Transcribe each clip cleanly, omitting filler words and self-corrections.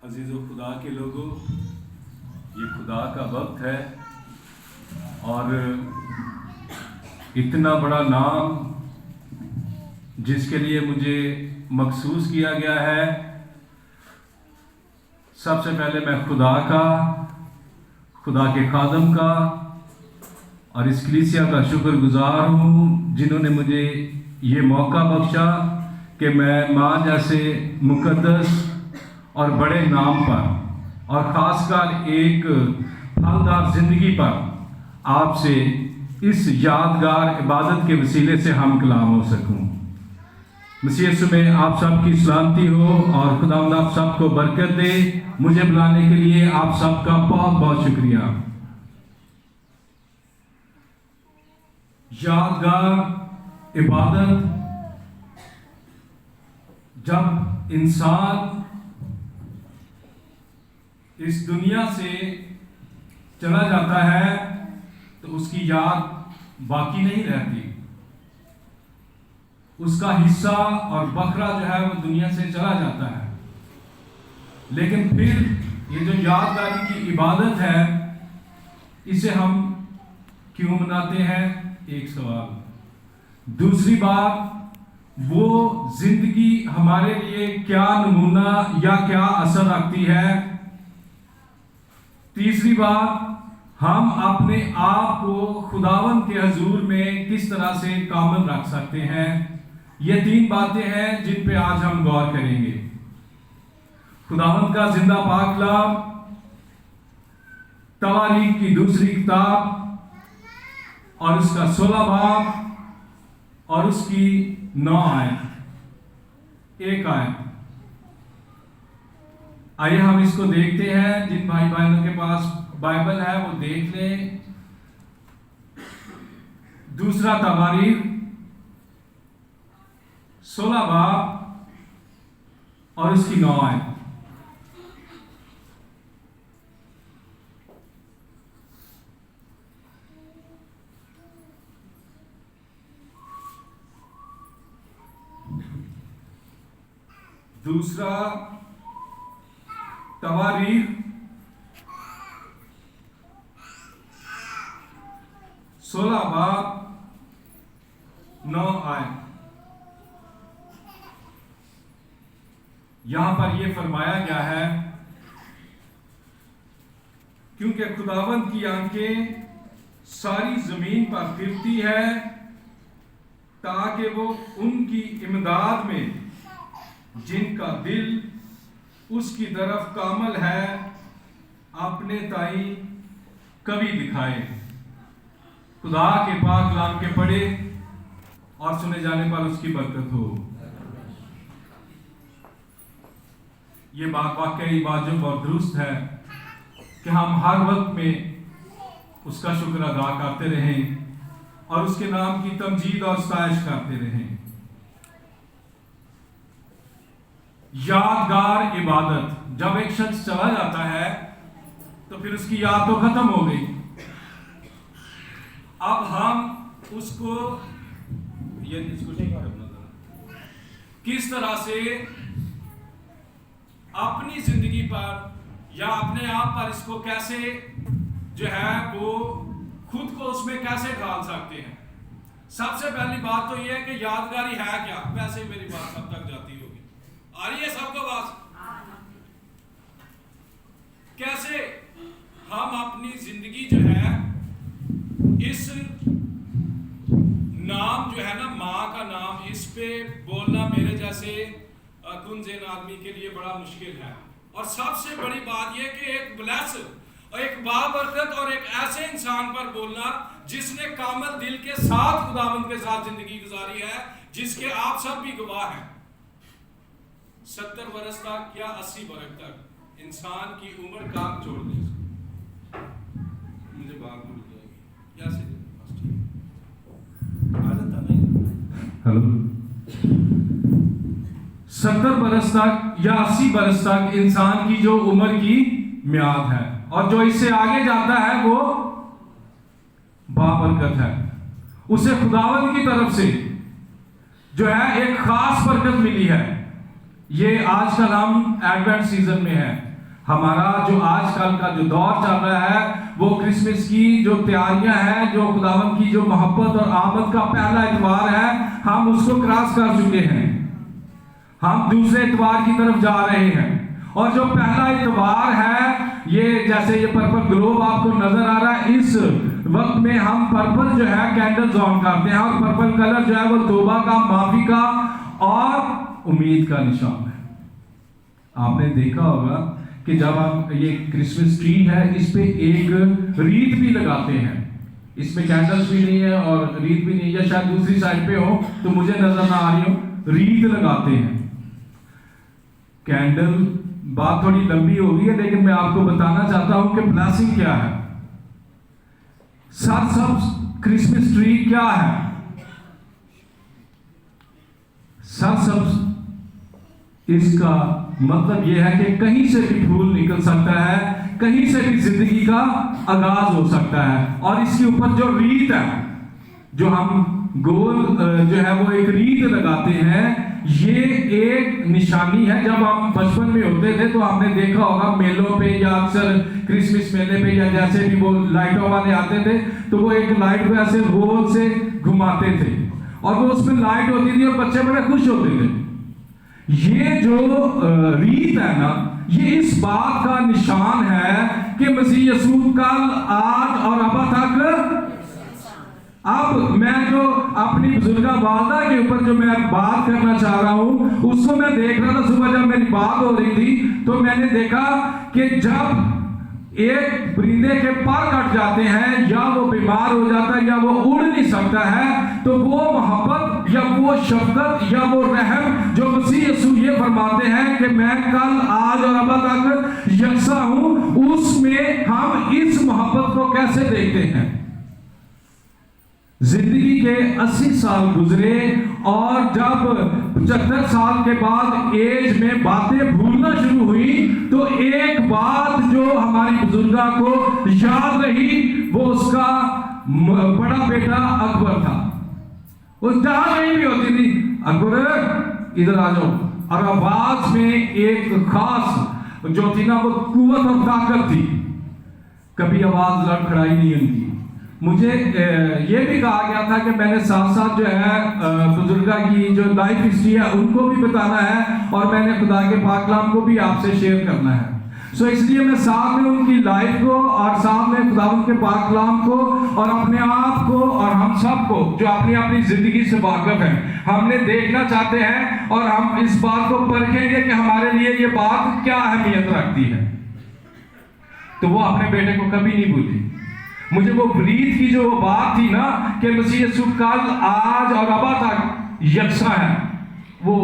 अजीज़ो खुदा के लोगों, ये खुदा का वक्त है और इतना बड़ा नाम जिसके लिए मुझे मखसूस किया गया है। सबसे पहले मैं खुदा के खादम का और इस कलीसिया का शुक्रगुजार हूँ जिन्होंने मुझे ये मौका बख्शा कि मैं माँ जैसे मुकद्दस और बड़े नाम पर और ख़ासकर एक फलदार ज़िंदगी पर आपसे इस यादगार इबादत के वसीले से हम कलाम हो सकूं। मसीह यीशु में आप सबकी सलामती हो और खुदावंद आप सबको बरकत दे। मुझे बुलाने के लिए आप सबका बहुत बहुत शुक्रिया। यादगार इबादत, जब इंसान इस दुनिया से चला जाता है तो उसकी याद बाकी नहीं रहती। उसका हिस्सा और बकरा जो है वो दुनिया से चला जाता है, लेकिन फिर ये जो यादगारी की इबादत है इसे हम क्यों मनाते हैं? एक सवाल। दूसरी बात, वो जिंदगी हमारे लिए क्या नमूना या क्या असर रखती है? तीसरी बात, हम अपने आप को खुदावंद के हजूर में किस तरह से कामल रख सकते हैं? ये तीन बातें हैं जिन पे आज हम गौर करेंगे। खुदावंद का जिंदा पाक कलाम, तवारीख की दूसरी किताब और उसका 16 बाब और उसकी 9 आयत, एक आयत। आइए हम इसको देखते हैं। जिन भाई बहनों के पास बाइबल है वो देख लें। दूसरा तवारीख 16 बाब और उसकी 9 आयत। दूसरा तवारीख 16 बाब 9 आयत। यहां पर यह फरमाया गया है, क्योंकि खुदावंद की आंखें सारी जमीन पर फिरती है ताकि वो उनकी इमदाद में जिनका दिल उसकी तरफ कामल है अपने ताई कवि दिखाए। खुदा के पाक कलाम के पढ़े और सुने जाने पर उसकी बरकत हो। ये बात वाकई वाजिब और दुरुस्त है कि हम हर वक्त में उसका शुक्र अदा करते रहें और उसके नाम की तमजीद और सताइश करते रहें। यादगार इबादत, जब एक शख्स चला जाता है तो फिर उसकी याद तो खत्म हो गई। अब हम उसको किस तरह से अपनी जिंदगी पर या अपने आप पर इसको कैसे जो है वो खुद को उसमें कैसे ढाल सकते हैं? सबसे पहली बात तो यह है कि यादगारी है क्या। वैसे मेरी बात सब तक जाती होगी, आ रही है सबको बात? कैसे हम अपनी जिंदगी जो है इस नाम जो है ना, माँ का नाम, इस पे बोलना मेरे जैसे गुंजेन आदमी के लिए बड़ा मुश्किल है। और सबसे बड़ी बात यह कि एक ब्लेस और एक बाबरकत और एक ऐसे इंसान पर बोलना जिसने कामल दिल के साथ खुदावंद के साथ जिंदगी गुजारी है, जिसके आप सब भी गवाह हैं। 70 बरस तक या 80 बरस तक इंसान की उम्र काम छोड़ दे। मुझे बात भूल जाएगी या से हेलो 70 बरस तक या 80 बरस तक इंसान की जो उम्र की म्याद है, और जो इससे आगे जाता है वो बाबरकत है। उसे खुदावंद की तरफ से जो है एक खास बरकत मिली है। ये आजकल हम एडवेंट सीजन में है, हमारा जो आजकल का जो दौर चल रहा है वो क्रिसमस की जो तैयारियां हैं, जो खुदावंद की जो मोहब्बत और आमद का पहला इतवार है, हम उसको क्रॉस कर चुके हैं। हम दूसरे इतवार की तरफ जा रहे हैं और जो पहला इतवार है, ये जैसे ये पर्पल ग्लोब आपको नजर आ रहा है, इस वक्त में हम पर्पल जो है कैंडल्स ऑन करते हैं और पर्पल कलर जो है वो तौबा का, माफी का और उम्मीद का निशान है। आपने देखा होगा कि जब आप ये क्रिसमस ट्री है, इस पे एक रीत भी लगाते हैं। इसमें कैंडल्स भी नहीं है और रीत भी नहीं है, या शायद दूसरी साइड पे हो तो मुझे नजर ना आ रही हो, रीत लगाते हैं। कैंडल बात थोड़ी लंबी हो गई है, लेकिन मैं आपको बताना चाहता हूं कि ब्लेसिंग क्या है। सरसब्ज क्रिसमस ट्री क्या है? सरसब्ज इसका मतलब यह है कि कहीं से भी फूल निकल सकता है, कहीं से भी जिंदगी का आगाज हो सकता है। और इसके ऊपर जो रीत है, जो हम गोल जो है वो एक रीत लगाते हैं, ये एक निशानी है। जब हम बचपन में होते थे तो हमने देखा होगा मेलों पे या अक्सर क्रिसमस मेले पे या जैसे भी वो लाइटों वाले आते थे तो वो एक लाइट को ऐसे गोल से घुमाते थे और वो उसमें लाइट होती थी और बच्चे बड़े खुश होते थे। ये जो रीत है ना, ये इस बात का निशान है कि मसीह यीशु कल, आज और अब तक। अब मैं जो अपनी बुजुर्गा वालदा के ऊपर जो मैं बात करना चाह रहा हूं, उसको मैं देख रहा था सुबह जब मेरी बात हो रही थी, तो मैंने देखा कि जब एक परिंदे के पर कट जाते हैं या वो बीमार हो जाता है या वो उड़ नहीं सकता है, तो वो मोहब्बत या वो शफकत या वो रहम जो मसीह यीशु ये फरमाते हैं कि मैं कल, आज और अब तक यकसा हूं, उसमें हम इस मोहब्बत को कैसे देखते हैं। जिंदगी के 80 साल गुजरे और जब 75 साल के बाद एज में बातें भूलना शुरू हुई, तो एक बात जो हमारी बुजुर्गा को याद रही, वो उसका बड़ा बेटा अकबर था। उस जहां कहीं भी होती थी, अकबर इधर आ जाओ, और आवाज में एक खास जो थी ना वो कुव्वत और ताकत थी, कभी आवाज लड़खड़ाई नहीं उनकी। मुझे ये भी कहा गया था कि मैंने साथ साथ जो है बुजुर्गा की जो लाइफ हिस्ट्री है उनको भी बताना है और मैंने खुदा के पाक कलाम को भी आपसे शेयर करना है। सो इसलिए मैं साथ में उनकी लाइफ को और साथ में खुदा के पाक कलाम को और अपने आप को और हम सब को जो अपनी अपनी जिंदगी से वाकिफ है, हमने देखना चाहते हैं और हम इस बात को परखेंगे कि हमारे लिए ये बात क्या अहमियत रखती है। तो वो अपने बेटे को कभी नहीं भूली। मुझे वो रीत की जो बात थी ना कि मसीह यीशु कल, आज और अब तक यकसा है, वो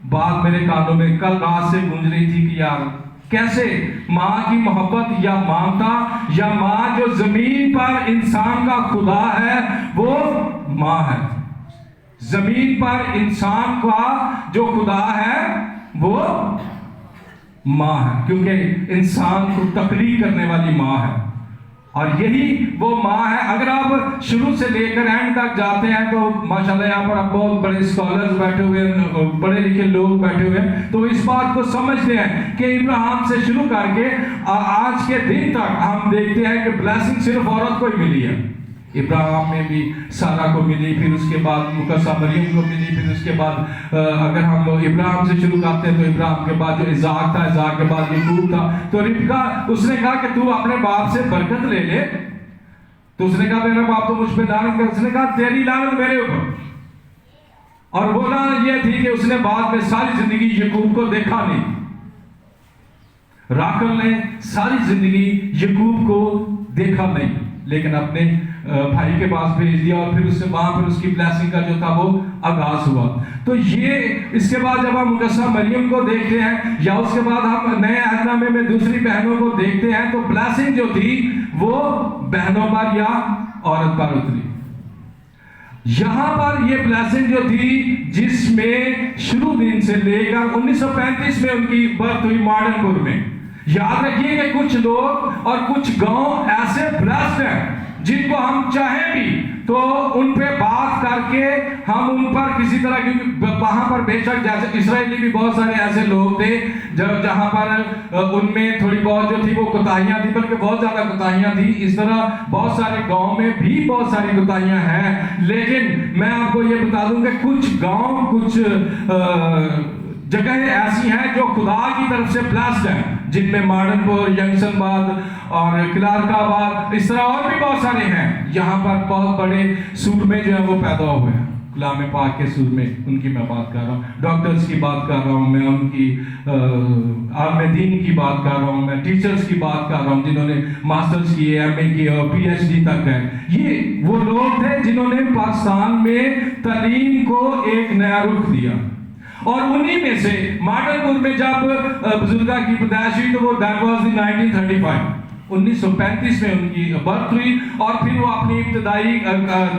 बात मेरे कानों में कल रात से गूंज रही थी कि यार कैसे माँ की मोहब्बत या ममता या माँ जो जमीन पर इंसान का खुदा है वो माँ है। जमीन पर इंसान का जो खुदा है वो माँ है, क्योंकि इंसान को तकलीफ करने वाली माँ है और यही वो माँ है। अगर आप शुरू से लेकर एंड तक जाते हैं तो माशाल्लाह यहाँ पर आप बहुत बड़े स्कॉलर्स बैठे हुए हैं, पढ़े लिखे लोग बैठे हुए हैं, तो इस बात को समझते हैं कि इब्राहिम से शुरू करके आज के दिन तक हम देखते हैं कि ब्लेसिंग सिर्फ औरत को ही मिली है। इब्राहिम में भी सारा को मिली, फिर उसके बाद मुकद्दसा मरियम को मिली, फिर उसके बाद अगर हम इब्राहिम से शुरू करते हैं तो इब्राहिम के बाद जो इज़ाक था, इज़ाक के बाद याकूब था। तो रिबका उसने कहा कि तू अपने बाप से बरकत ले ले, तो उसने कहा मेरा बाप तो मुझ पे लानत कर, उसने कहा तेरी लानत मेरे ऊपर। और वो लानत ये थी कि उसने बाद में सारी जिंदगी याकूब को देखा नहीं। राखल ने सारी जिंदगी याकूब को देखा नहीं, लेकिन अपने भाई के पास भेज दिया और फिर उससे वहां पर उसकी ब्लेसिंग का जो था वो आगाज हुआ। तो ये इसके बाद जब हम मुकद्दसा मरियम को देखते हैं या उसके बाद हम नए अहदनामे में दूसरी बहनों को देखते हैं, तो ब्लेसिंग जो थी वो बहनों पर या औरत पर उतरी। यहां पर ये ब्लेसिंग जो थी जिसमें शुरू दिन से लेकर 1935 में उनकी बर्थ हुई मॉडर्नपुर में। याद रखिए कि कुछ लोग और कुछ गांव ऐसे ब्लेस्ड हैं जिनको हम चाहें भी तो उन पे बात करके हम उन पर किसी तरह, क्योंकि वहां पर बेशक जैसे इसराइली भी बहुत सारे ऐसे लोग थे जहां पर उनमें थोड़ी बहुत जो थी वो कोताहियां थी, बल्कि बहुत ज्यादा कोताहियां थी। इस तरह बहुत सारे गांव में भी बहुत सारी कोताहियां हैं, लेकिन मैं आपको ये बता दूं कि कुछ गांव, कुछ जगह ऐसी हैं जो खुदा की तरफ से ब्लेस्ड हैं, जिनमें माडनपुर, यंगसनबाद और किलारकाबाद, इस तरह और भी बहुत सारे हैं। यहाँ पर बहुत बड़े सूरमे जो है वो पैदा हुए हैं, कलाम पाक के सूरमे, उनकी मैं बात कर रहा हूँ। डॉक्टर्स की बात कर रहा हूँ मैं, उनकी आलम दीन की बात कर रहा हूँ मैं, टीचर्स की बात कर रहा हूँ जिन्होंने मास्टर्स किए, एमए किए और पीएचडी तक है। ये वो लोग थे जिन्होंने पाकिस्तान में तालीम को एक नया रुख दिया। और उन्हीं में से माडनपुर में जब बुजुर्गा की पैदाइश हुई तो वो दैट वाज इन 1935 में उनकी बर्थ हुई, और फिर वो अपनी इब्तदाई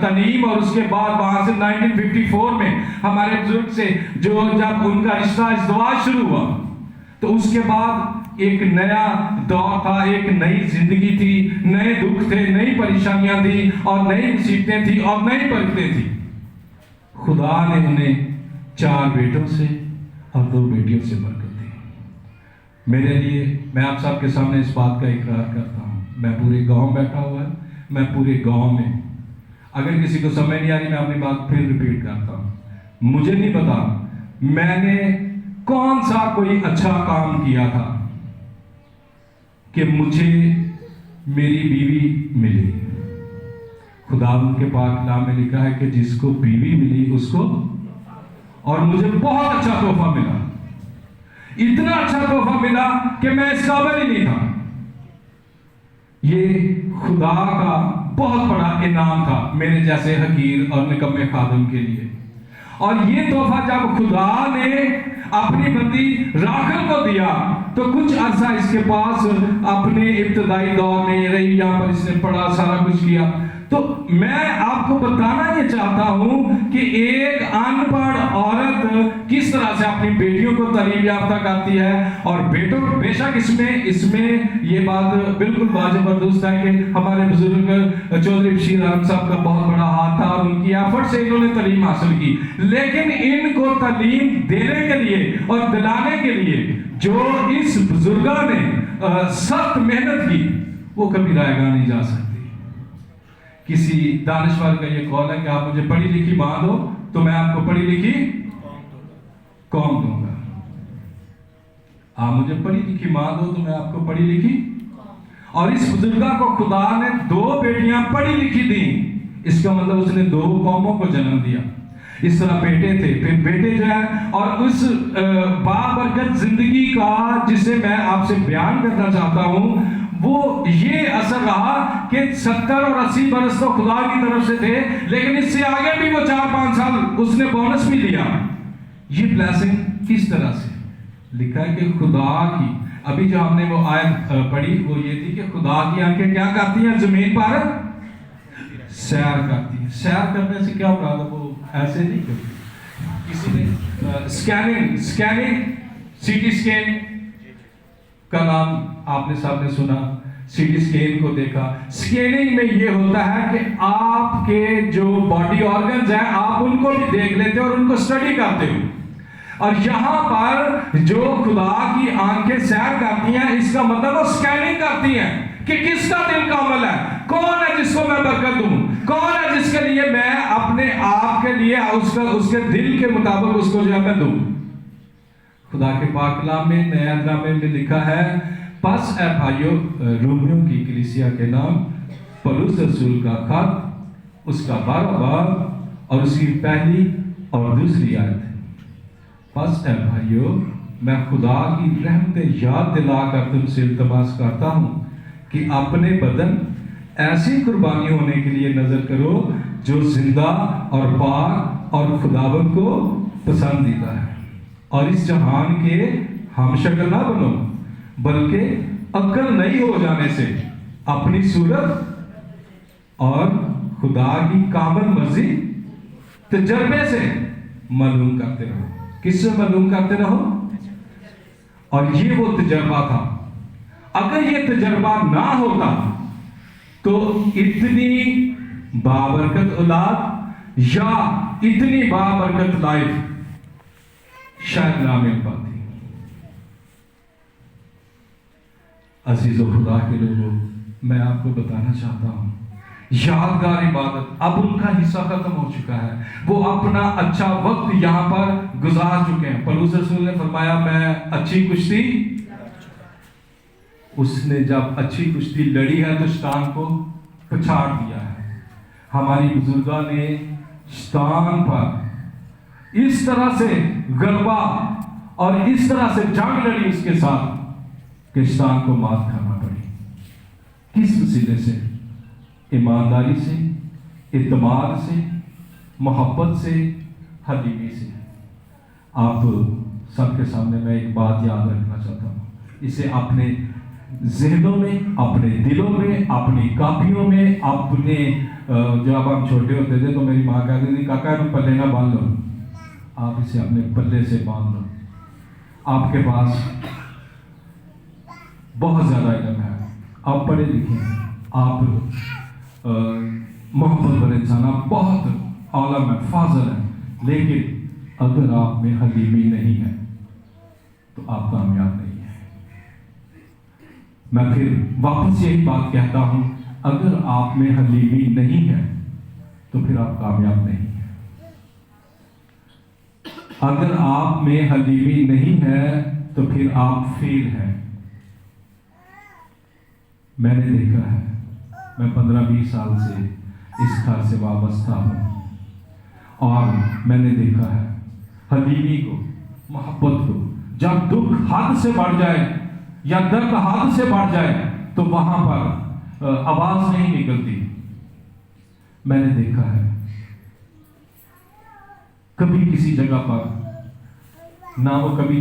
तालीम, और उसके बाद वहां से 1954 में हमारे बुजुर्ग से जो जब उनका रिश्ता इज़्दिवाज शुरू हुआ, तो उसके बाद एक नया दौर था, एक नई जिंदगी थी, नए दुख थे, नई परेशानियां थी और नई मुसीबतें थी और नई बरकतें थी। खुदा ने उन्हें 4 बेटों से और 2 बेटियों से बरकत दी। मेरे लिए, मैं आप सबके सामने इस बात का इकरार करता हूँ, मैं पूरे गांव बैठा हुआ है, मैं पूरे गांव में, अगर किसी को समझ नहीं आ रही मैं अपनी बात फिर रिपीट करता हूँ। मुझे नहीं पता मैंने कौन सा कोई अच्छा काम किया था कि मुझे मेरी बीवी मिली। खुदा के पाक कलाम में लिखा है कि जिसको बीवी मिली उसको, और मुझे बहुत अच्छा तोहफा मिला, इतना अच्छा तोहफा मिला कि मैं इस काबिल ही नहीं था। ये खुदा का बहुत बड़ा इनाम था मेरे जैसे हकीर और निकम्मे खादिम के लिए। और ये तोहफा जब खुदा ने अपनी बंदी राखल को दिया तो कुछ अरसा इसके पास अपने इब्तदाई दौर में रही, यहाँ पर इसने पढ़ा, सारा कुछ किया। तो मैं आपको बताना ये चाहता हूं कि एक अनपढ़ औरत किस तरह से अपनी बेटियों को तालीम याफ्ता करती है, और बेटों बेशक इसमें ये बात बिल्कुल वाजिब है कि हमारे बुजुर्ग चौधरी बशीर अहमद साहब का बहुत बड़ा हाथ था और उनकी एफर्ट से इन्होंने तालीम हासिल की। लेकिन इनको तालीम देने के लिए और दिलाने के लिए जो इस बुजुर्गा ने सख्त मेहनत की, वो कभी रायगा नहीं जा सकती। किसी दानिशवर का ये कौल है कि आप मुझे पढ़ी लिखी मां दो तो मैं आपको पढ़ी लिखी कौम दूंगा। आप मुझे पढ़ी लिखी मां दो तो मैं आपको पढ़ी लिखी। और इस बुजुर्गा को खुदा ने 2 बेटियां पढ़ी लिखी दी, इसका मतलब उसने 2 कौमों को जन्म दिया। इस तरह बेटे थे, फिर बेटे जो है, और उस बाबरकत जिंदगी का जिसे मैं आपसे बयान करना चाहता हूं वो ये असर रहा कि 70 और 80 बरस तो खुदा की तरफ से थे, लेकिन इससे आगे भी वो 4-5 साल उसने बोनस भी लिया। ये ब्लेसिंग किस तरह से लिखा है कि खुदा की, अभी जो हमने वो आयत पढ़ी वो ये थी कि खुदा की आंखें क्या करती हैं, जमीन पर सैर करती हैं। सैर करने से क्या मुराद है, वो ऐसे नहीं करती। किसी ने स्कैनिंग सीटी स्कैन का नाम आपने सामने सुना, सीटी स्कैन को देखा। स्कैनिंग में ये होता है कि आपके जो बॉडी ऑर्गन्स हैं आप उनको भी देख लेते हो और उनको स्टडी करते हो। और यहां पर जो खुदा की आंखें सैर करती हैं, इसका मतलब वो स्कैनिंग करती हैं कि किसका दिल कामल है, कौन है जिसको मैं बरकत दूं, कौन है जिसके लिए मैं अपने आप के लिए उसके दिल के मुताबिक उसको जो है मैं दूं। खुदा के पाक कलाम में नया नामे में लिखा है, पस ए भाइयों, रोमियो की कलीसिया के नाम पौलुस रसूल का खत, उसका 12 बाब और उसकी पहली और दूसरी आयत। पस ए भाइयों, मैं खुदा की रहमतें याद दिलाकर तुमसे इल्तमास करता हूं कि अपने बदन ऐसी कुर्बानी होने के लिए नजर करो जो जिंदा और पाक और खुदावंद को पसंदीदा है। और इस जहान के हमशक्ल ना बनो, बल्कि अक्ल नहीं हो जाने से अपनी सूरत और खुदा की कामल मर्जी तजर्बे से मालूम करते रहो। किससे मालूम करते रहो? और ये वो तजर्बा था। अगर ये तजर्बा ना होता तो इतनी बाबरकत औलाद या इतनी बाबरकत लाइफ शायद ना मिल पाती। अजीज़ो खुदा के लोगों, मैं आपको बताना चाहता हूं, यादगार इबादत अब उनका हिस्सा खत्म हो चुका है। वो अपना अच्छा वक्त यहां पर गुजार चुके हैं। पौलुस रसूल ने फरमाया, मैं अच्छी कुश्ती, उसने जब अच्छी कुश्ती लड़ी है तो शैतान को पछाड़ दिया है। हमारी बुजुर्गा ने शैतान पर इस तरह से गलबा और इस तरह से जंग लड़ी उसके साथ कि शैतान को मात खाना पड़ी। किस वसीले से? ईमानदारी से, इत्मीनान से, मोहब्बत से, हलीमी से। आप सबके सामने मैं एक बात याद रखना चाहता हूँ, इसे अपने ज़हनों में, अपने दिलों में, अपनी कापियों में, अपने जब हम छोटे होते थे तो मेरी माँ कहती थी, काका तुम पल्ले ना बांध लो। आप इसे अपने पल्ले से बांध लो। आपके पास बहुत ज़्यादा इल्म है, आप पढ़े लिखे हैं, आप मोहब्बत वाले इंसान, आप बहुत आलम है, फाजल है, लेकिन अगर आप में हलीमी नहीं है तो आप कामयाब नहीं है। मैं फिर वापस यही बात कहता हूं, अगर आप में हलीमी नहीं है तो फिर आप कामयाब नहीं है। अगर आप में हलीमी नहीं है तो फिर आप फेल हैं। मैंने देखा है, मैं 15-20 साल से इस घर से वाबस्ता हूं और मैंने देखा है हलीमी को, मोहब्बत को, जब दुख हद से बढ़ जाए या दर्द हद से बढ़ जाए तो वहां पर आवाज नहीं निकलती। मैंने देखा है कभी किसी जगह पर ना वो कभी